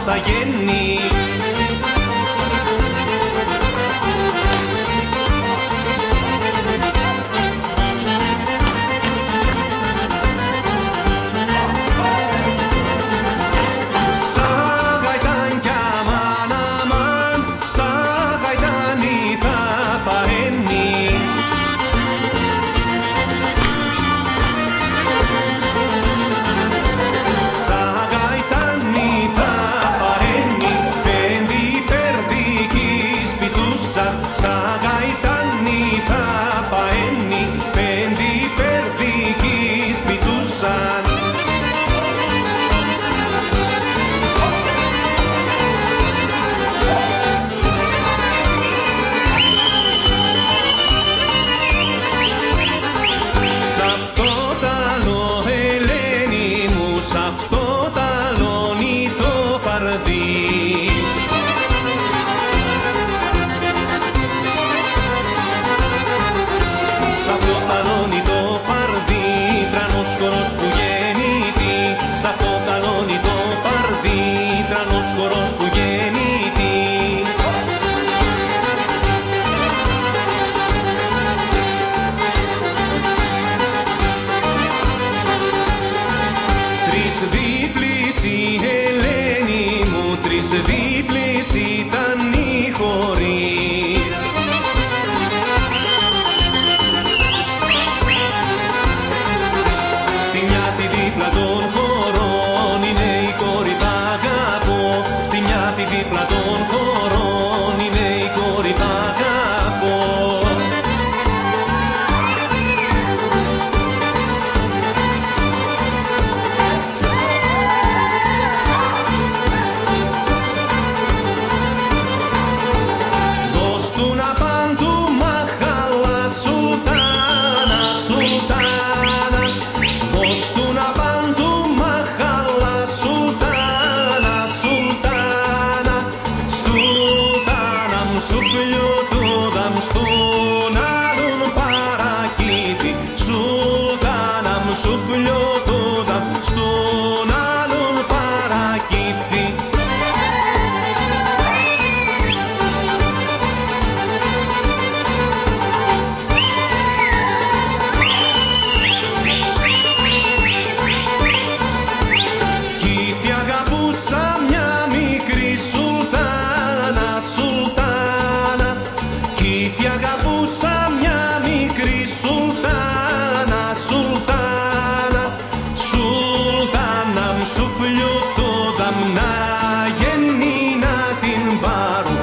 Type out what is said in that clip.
στα γέννη. Δίπλης ήταν οι χωροί. Στη μια τη δίπλα των χωρών είναι η κόρη τ' αγαπώ. Στη μια τη δίπλα των χωρών είναι η κόρη τ' αγαπώ. Στον άλλον παρακύβει, σουλτάνα μου σου φλιωτούδα, στον άλλον παρακύβει. Κι αγαπούσα μια μικρή σουλτάνα, σουλτάνα. Κι αγαπούσα μια μικρή σουλτάνα, σουλτάνα. Σουλτάνα μου σου φλιωτούδα, να γεννή να την πάρω.